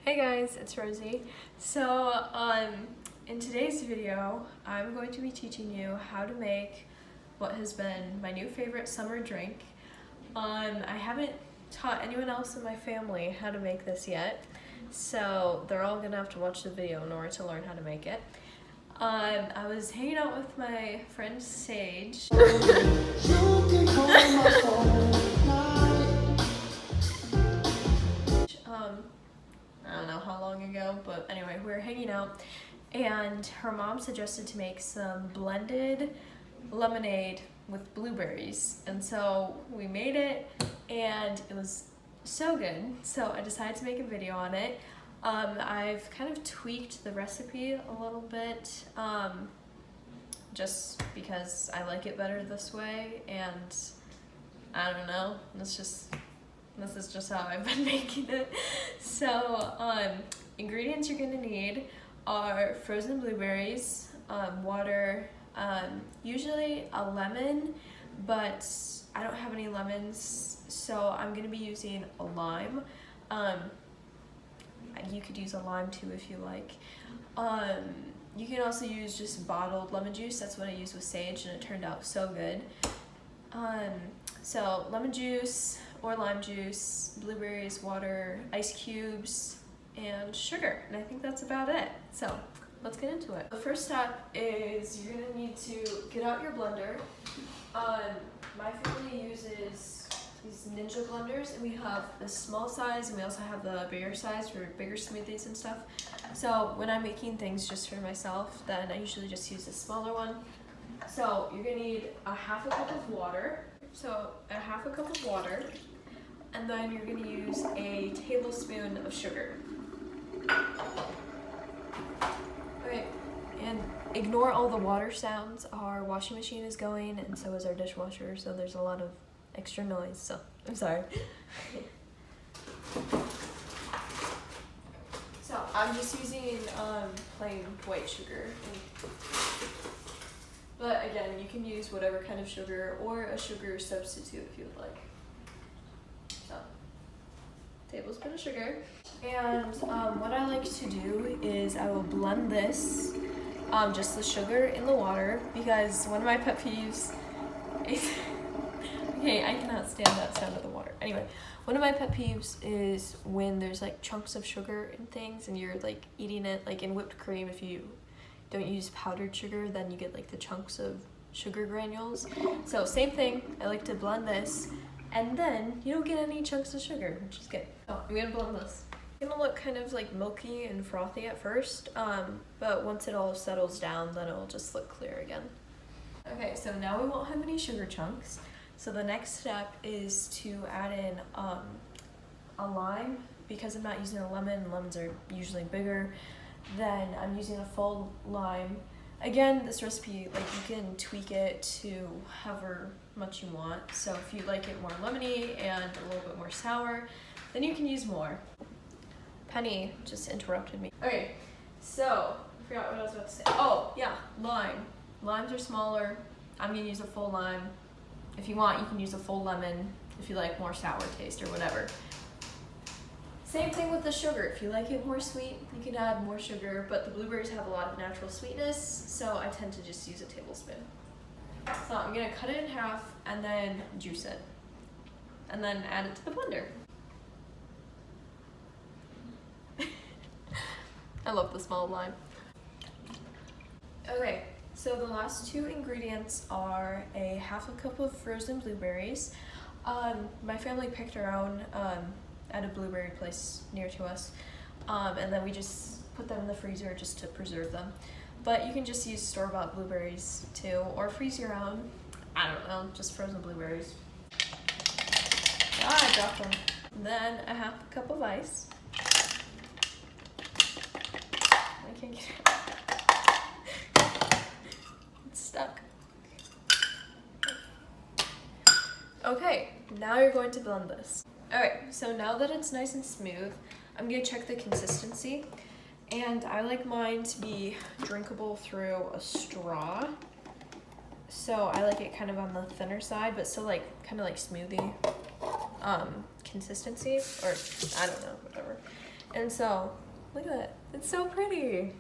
Hey guys, it's Rosie. So, in today's video, I'm going to be teaching you how to make what has been my new favorite summer drink. I haven't taught anyone else in my family how to make this yet, so they're all gonna have to watch the video in order to learn how to make it. I was hanging out with my friend Sage. I don't know how long ago, but anyway, we were hanging out and her mom suggested to make some blended lemonade with blueberries. And so we made it and it was so good. So I decided to make a video on it. I've kind of tweaked the recipe a little bit just because I like it better this way, and I don't know, this is just how I've been making it. So, ingredients you're gonna need are frozen blueberries, water, usually a lemon, but I don't have any lemons, so I'm gonna be using a lime. You could use a lime too if you like. You can also use just bottled lemon juice. That's what I used with Sage and it turned out so good. So lemon juice or lime juice, blueberries, water, ice cubes, and sugar. And I think that's about it. So let's get into it. The first step is you're gonna need to get out your blender. My family uses these Ninja blenders, and we have the small size and we also have the bigger size for bigger smoothies and stuff. So when I'm making things just for myself, then I usually just use the smaller one. So you're gonna need a half a cup of water. So a half a cup of water, and then you're gonna use a tablespoon of sugar. Okay, and ignore all the water sounds. Our washing machine is going, and so is our dishwasher, so there's a lot of extra noise, so I'm sorry. So I'm just using plain white sugar. But again, you can use whatever kind of sugar or a sugar substitute if you would like. So, tablespoon of sugar. And what I like to do is I will blend this, just the sugar in the water, because one of my pet peeves is, okay, I cannot stand that sound of the water. Anyway, one of my pet peeves is when there's like chunks of sugar in things and you're like eating it, like in whipped cream. If you don't use powdered sugar, then you get like the chunks of sugar granules. So same thing, I like to blend this, and then you don't get any chunks of sugar, which is good. So I'm gonna blend this. It's gonna look kind of like milky and frothy at first, but once it all settles down, then it'll just look clear again. Okay, so now we won't have any sugar chunks. So the next step is to add in a lime. Because I'm not using a lemon, lemons are usually bigger, then I'm using a full lime. Again, this recipe, like, you can tweak it to however much you want. So if you like it more lemony and a little bit more sour, then you can use more. Penny just interrupted me. Okay, so I forgot what I was about to say. Oh yeah, lime. Limes are smaller. I'm gonna use a full lime. If you want, you can use a full lemon if you like more sour taste or whatever. Same thing with the sugar. If you like it more sweet, you can add more sugar, but the blueberries have a lot of natural sweetness, so I tend to just use a tablespoon. So I'm gonna cut it in half and then juice it, and then add it to the blender. I love the smell of lime. Okay, so the last two ingredients are a half a cup of frozen blueberries. My family picked our own at a blueberry place near to us, and then we just put them in the freezer just to preserve them. But you can just use store-bought blueberries too, or freeze your own. I don't know, just frozen blueberries. Ah, I dropped them. Then a half a cup of ice. I can't get it. It's stuck. Okay, now you're going to blend this. Alright, so now that it's nice and smooth, I'm going to check the consistency. And I like mine to be drinkable through a straw. So I like it kind of on the thinner side, but still like kind of like smoothie consistency, or I don't know, whatever. And so, look at that. It's so pretty.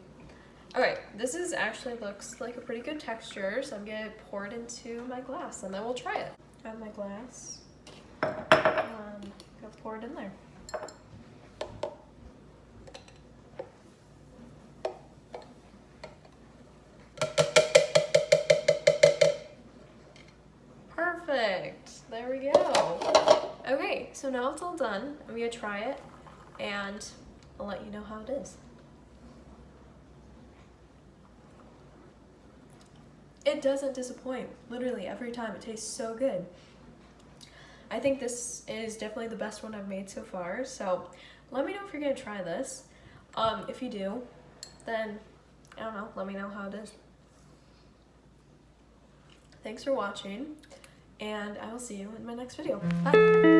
Okay, this is actually looks like a pretty good texture, so I'm gonna pour it into my glass and then we'll try it. Add my glass. Go pour it in there. Perfect. There we go. Okay, so now it's all done. I'm gonna try it and I'll let you know how it is. It doesn't disappoint, literally every time. It tastes so good. I think this is definitely the best one I've made so far, so let me know if you're gonna try this. If you do, then, I don't know, let me know how it is. Thanks for watching, and I will see you in my next video. Bye!